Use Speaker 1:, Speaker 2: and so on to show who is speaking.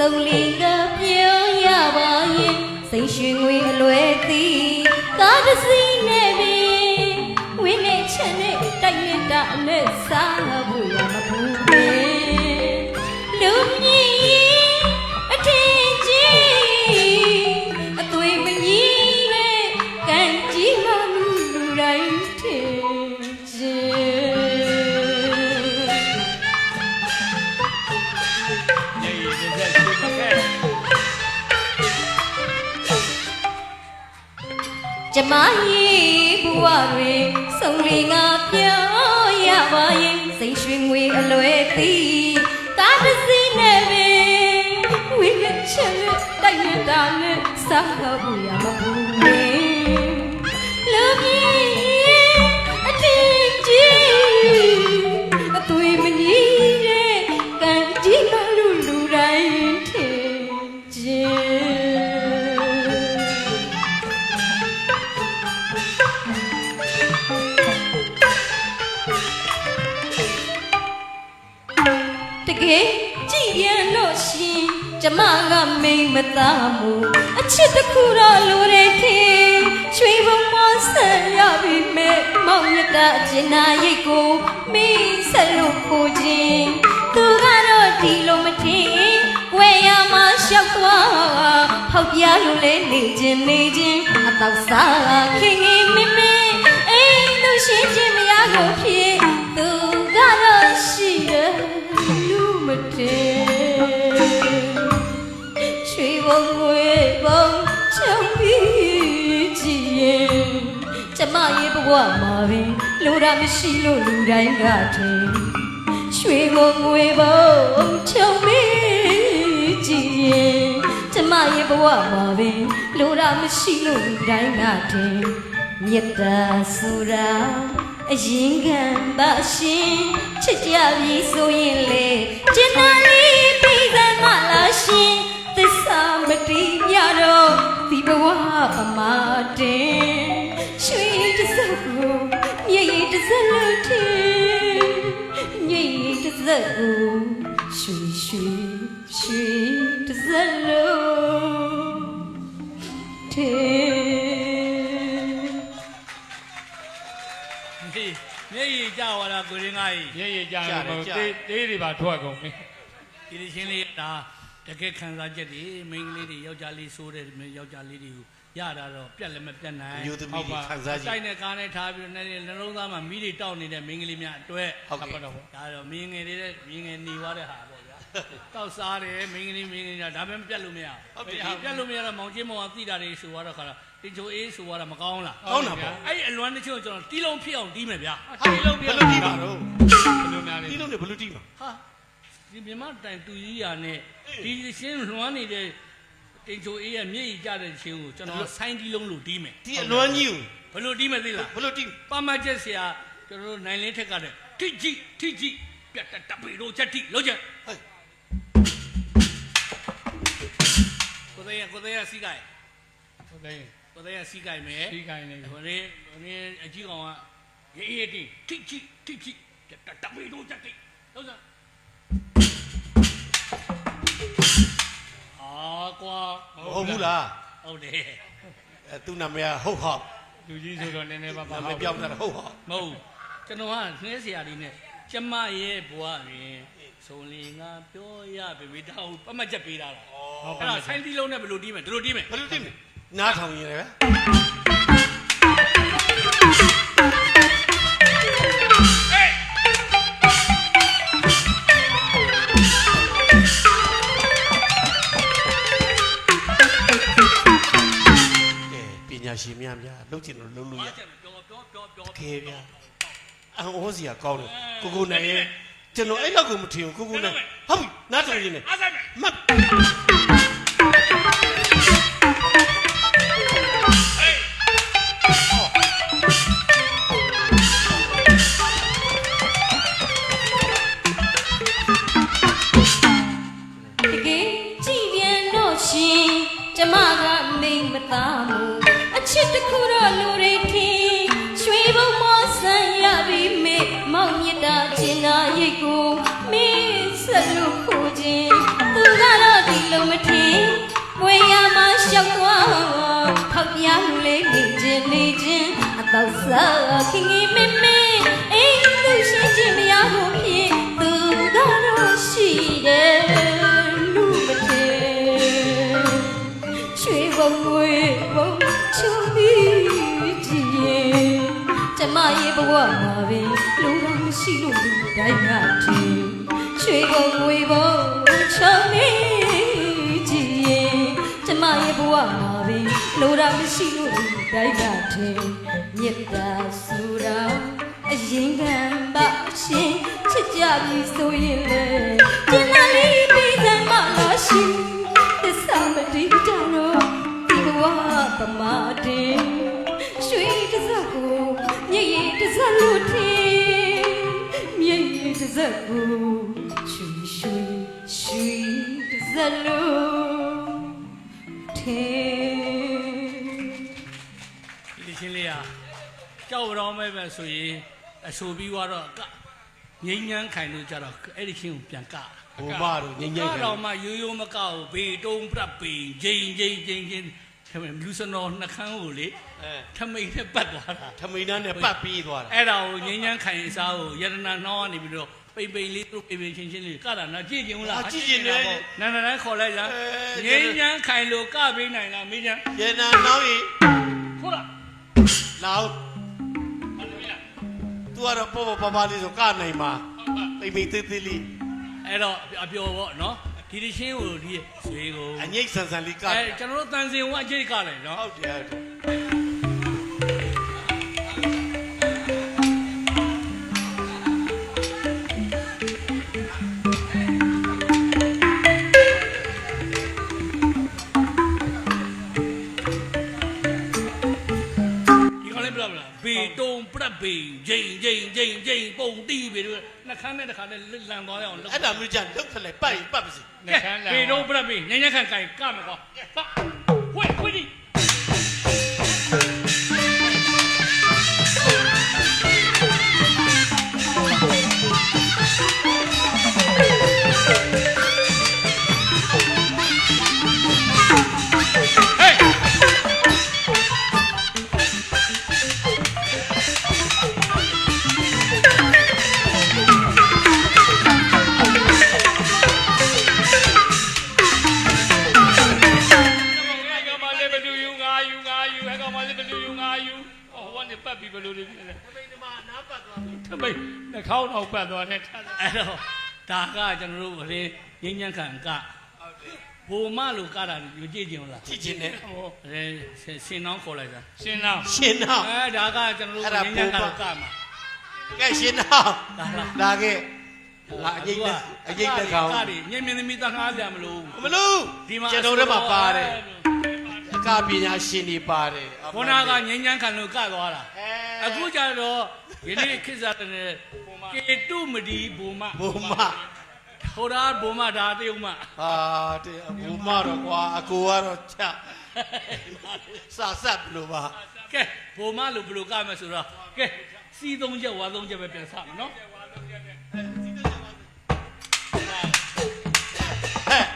Speaker 1: စုံလင်ကပြောရပါရင်စိတ်ရွှင်ငွေအလွယ်သည်ကားတစ်စီးနဲ့ပင်ဝင်းနဲ့ချမ်းနဲ့တိုက်မြတာနဲ့စားဖို့ရမဘူးပဲလူမြင်အထင်ကြီးအသွေးမကြီးတဲ့ကံကြီးမှလူတိုင်းထင်ကျမရဲ့ဘဝတွေစုံလင်ငါပြောရပါရင်စိတ်ရွှင်ငွေအလွယ်သည်ကားတစ်စီးနဲ့ပင်ဝိလက်ချက်နဲ့တိုက်ရတာနဲ့စားဖို့ရမဘူးလေလူကြီးအတင်းကြီးအသွေးမကြီးတဲ့ကံကြီးမှလူတိုင်းထင်တကယ်ကြည်ပြန်လို့ရှင်ကျမကမိမ့်မသားမှုအချစ်တစ်ခုတော့လိုတယ်ခင်ချွေပုံမဆက်ရပြီမဲ့မောင်မြတ်တာအကျဉ်းနာရိတ်ကိုမိဆက်လို့ကိုချင်းသူကတော့ဒီလိုမထင်ဝယ်ရမှာရှောက်သွားဖောက်ပြလို့လဲနေချင်းအတော့စားခင်ခင်မင်းမင်းအိမ်လို့ရှင်းချင်းမရကိုဖြစ်သူကတော့ရှိတယ်လူမတင်ချွေဘုံဝေဘုံချောင်းပြီးကြည်ရင်ကျမရဲ့ဘဝမှာပင်လိုတာမရှိလို့လူတိုင်းကထင်ရွှေဘုံဝေဘုံချောင်းပြီးကြည်ရင်ကျမရဲ့ဘဝမှာပင်လိုတာမရှိလို့လူတိုင်းကထင်မြတ်တာဆိုတာအရင်ခံပါရှင်ချစ်ကြပြီဆိုရင်လေကျင်နာလေးပြီးသမ်းမလားရှင်သစ္စာမတိမြတော့ဒီဘဝပမာတင်ရွှေတစ်စက်ကိုမြေကြီးတစ်စက်လို့ထင်မြေကြီးတစ်စက်ကိုရွှေတစ်စက်လို့ထင်
Speaker 2: မျက်ရည်ကြွားတာကိုရင်းကားကြီး
Speaker 3: မျက်ရည်ကြတယ်တေးတွေပါထွက်ကုန်ပြီ
Speaker 2: ဒီချင်းလေးဒါတကယ်ခံစားချက်တွေမိန်းကလေးတွေယောက်ျားလေးဆိုးတဲ့ယောက်ျားလေးတွေကိုရတာတော့ပြက်လည်းမပြတ်နိုင်
Speaker 4: မျိုးသမီးတွေခံစားချက်
Speaker 2: တိုက်နဲ့ကားနဲ့ထားပြီးနှလုံးသားမှာမိတွေတောက်နေတဲ့မိန်းကလေးများအတွက်
Speaker 4: ဟုတ်ကဲ့
Speaker 2: ဒါတော့မင်းငယ်လေးမြင်းငယ်နေသွားတဲ့ဟာပေါ့ဗျာတောက်စားတယ်မိန်းကလေးဒါပဲပြတ်လို့မရဟုတ်ပြီပြတ်လို့မရတော့မောင်ချင်းမောင်ကသိတာတွေဆိုတော့ခါတော့တင်ချိုအေးဆိုတော့မကောင်းလား
Speaker 4: ကောင်းတာပေါ့
Speaker 2: အဲ့အလွမ်းတချို့ကျွန်တော်တီးလုံးဖြစ်အောင်တီးမယ်ဗျာ
Speaker 4: တီးလုံးဘယ်လိုတီးမှာတော့
Speaker 3: ဘယ်လိုများလဲ
Speaker 4: တီးလုံးတွေဘယ်လိုတီးမှာ
Speaker 2: ဟာဒီမြမတိုင်တူကြီးရာနဲ့ဒီရှင်းလွမ်းနေတဲ့တင်ချိုအေးရဲ့မျက်ရည်ကျတဲ့ချင်းကိုကျွန်တော်ဆိုင်းတီးလုံးလို့တီးမယ်
Speaker 4: ဒီအလွမ်းကြီး
Speaker 2: ကိုဘယ်လိုတီးမယ်သိလား
Speaker 4: ဘယ်လိုတီး
Speaker 2: ပါမချက်ဆရာကျွန်တော်တို့နိုင်လင်းထက်ကတဲ့ထိကြည့်ပြတ်တပေတို့ချက်တိလို့ချက်ကိုသေးရစီးကိုင်
Speaker 3: ကိုသေးရ
Speaker 2: စီးကိုင်မယ်
Speaker 3: စီးကိုင်နေ
Speaker 2: ဟိုနေ့အကြီးကောင်ကရေးတိထိကြည့်တပေတို့ချက်တိလို့ချက်ကွာ
Speaker 4: ဟုတ်ဘူးလား
Speaker 2: ဟုတ်တယ်
Speaker 4: သူ့နာမည်ဟုတ်ဟောက်
Speaker 3: လူကြီးဆိုတော့နည်းနည်းပါပါ
Speaker 4: မပြောင်းတာဟုတ်ဟောက်
Speaker 2: မဟုတ်ကျွန်တော်ကနှဲဆရာလေးနဲ့ကျမရဲ့ဘွားရင်စုံလင်ငါပြောရပြီတောက်ပတ်မချက်ပေးတာလားအဲ့ဒါဆိုင်းတီးလုံးနဲ့ဘယ်လိုတီးမလဲဒီလိုတီးမယ်
Speaker 4: နားထောင်ရင်လည်းညာရှင်များလှုပ်ချင်လို့လှုပ်လို့ရ
Speaker 2: ပြော
Speaker 4: ခေဗျာအဟောစီကကောင်းတယ်ကိုနိုင်ရဲ့ကျွန်တော်အဲ့လောက်ကိုမထင်ဘူးကိုနိုင်ဟုတ်ပြီနားထောင်ရင်လည်းမတ်
Speaker 1: တကယ်ကြည်ပြန်တော့ရှင်ကျမကမိမ့်မသားမှုချစ်တစ်ခုတော့လူတွေထင်ရွှေဘုံမဆန်းရပြီမေမောင်မြတ်တာကျင်နာရိတ်ကိုမင်းဆက်လို့ခိုးခြင်းသူကတော့ဒီ လို့မထင်ဝေးရမှာရှောက်သွားခောက်ပြားလူလေးနေခြင်းအတော့စားခင်ခင်မင်းမင်းအိမ်သူရှိခြင်းမရဘူးဖြစ်သူကတော့ရှိတယ်လူမထင်ရွှေဘုံဝေးဘုံချူပြီးကြည့်ရင်ကျမရဲ့ဘဝမှာပဲလူတော့မရှိလို့လူတိုင်းကထင်ရွှေဘုံဝေးဘုံချူပြီးကြည့်ရင်ကျမရဲ့ဘဝမှာပဲလူတော့မရှိလို့လူတိုင်းကထင်မြတ်တာဆိုတာအရင်ကပါရှင်ချစ်ကြပြီဆိုရင်လေကျင်နာလေးပြီးစမ်းမလားရှင်သစ္စာမတိတတော့ဒီဘဝပမာတင်ရွှေတစ်စက်ကိုမြည်ရည်တစ်စက်လို့ထင်မြည်ရည်တစ်စက်ကိုရွှေတစ်စက်လို့ထင်
Speaker 2: ဒီချင်းလေးဟာကြောက်ရောမဲ့ပဲဆိုရင်အဆိုပြီးတော့ငိမ့်ညမ်းခိုင်လို့ကြတော့အဲ့ဒီချင်းကိုပြန်က
Speaker 4: ဘုံမတို့ငိမ့်ငိမ့်ခိုင်
Speaker 2: တော့မှရိုးရိုးမကောက်ဘေးတုံးပြတ်ပင်ဂျိန်လူစနော်နှခမ်းကိုလေထမိတ်နဲ့ပတ်သွားတာ
Speaker 4: ထမိန်နဲ့ပတ်ပြီးသွားတာ
Speaker 2: အဲ့ဒါကိုငိမ့်ညမ်းခိုင်အစားကိုယတနာနှောင်းကနေပြီးတော့ပိန်ပိန်လေးသူပိန်ပိန်ချင်းချင်းလေးကတာနာကြည့်ကြုံလားနာနာခေါ်လိုက်လားငိမ့်ညမ်းခိုင်လို့ကပေးနိုင်လားမေးချမ်း
Speaker 4: ရနာနှောင်းရင်
Speaker 2: ဟုတ်လား
Speaker 4: လောက်
Speaker 2: ဘာလို့လဲ
Speaker 4: သူကတော့ပေါ်ပေါ်ပါပါလေးဆိုကနိုင်မှာပိပိသေးသေးလေး
Speaker 2: အဲ့တော့အပျော်ပေါ့နော်ဒီတချင်းကိုဒီဆွေကို
Speaker 4: အငိမ့်ဆန်ဆန်လေးက
Speaker 2: ကျွန်တော်တို့တန်စင်ဝအကျိတ်ကလိုက်နော်
Speaker 4: ဟုတ်တယ်ဟုတ်တယ်
Speaker 2: ဒီကောင်လေးပြလားဘေတုံပြတ်ဘေဂျိန်ပုံတီးဘေတို့နှခမ်းနဲ့တခါနဲ့လန်သွားရအောင်
Speaker 4: အဲ့ဒါမျိုးကြလုတ်ထလိုက်ပတ်ရင်ပတ်ပါစေ
Speaker 3: နှခမ်းလာ
Speaker 2: ဘေတုံပြတ်ဘေညညခန့်ကိုင်ကမယ်ကွာဝဲခွေးဒီ
Speaker 3: ပတ်ပြီးဘလို့လေးဖြစ်လဲ
Speaker 4: ပိန်ဒီမှာနားပတ်သွားပြီ
Speaker 3: ထမိတ်နှခေါင်းတော့ပတ်သွားတယ်ထား
Speaker 2: အဲ့တော့ဒါကကျွန်တော်တို့လေငင်းညံ့ခံက
Speaker 4: ဟုတ်တယ်
Speaker 2: ဘိုမလို့ကတာမကြည့်ကြင်လား
Speaker 4: ကြည့်ချင်းနဲ့
Speaker 3: ဟော
Speaker 2: အဲစင်နှောင်းခေါ်လိုက်တာ
Speaker 3: ရှင်းတော့
Speaker 4: ရှင်းတော့
Speaker 2: အဲဒါကကျွန်တော်တို့ငင်းညံ့ခံကမှာ
Speaker 4: ကဲရှင်းတော့
Speaker 2: ဒါလား
Speaker 4: ဒါကဲငါအရေးတက်ကောင်
Speaker 2: ကတွေညင်မြင်သမီးတငါးပြမလို့
Speaker 4: မလို့
Speaker 2: ဒီမှာ
Speaker 4: ကျွန်တော်တို့မှာပါတယ်အကပညာရှင်တွေပါတယ်
Speaker 2: ခေါနာကငင်းညံ့ခံလို့ကသွားတာ အခုကျတော့ယနေ့ခေတ်စားတဲ့ကေတုမဒီဘုံမ
Speaker 4: ဘုံမ
Speaker 2: ဟိုဒါဘုံမဒါတေုံမ
Speaker 4: ဟာတဲ့ဘုံမတော့ကွာအကိုကတော့ချက်စဆက်လို့ပါ
Speaker 2: ကဲဘုံမလို့ဘယ်လိုကမယ်ဆိုတော့ကဲစီးသုံးချက်ဝါသုံးချက်ပဲပြန်စမယ်နော်
Speaker 4: ဟဲ့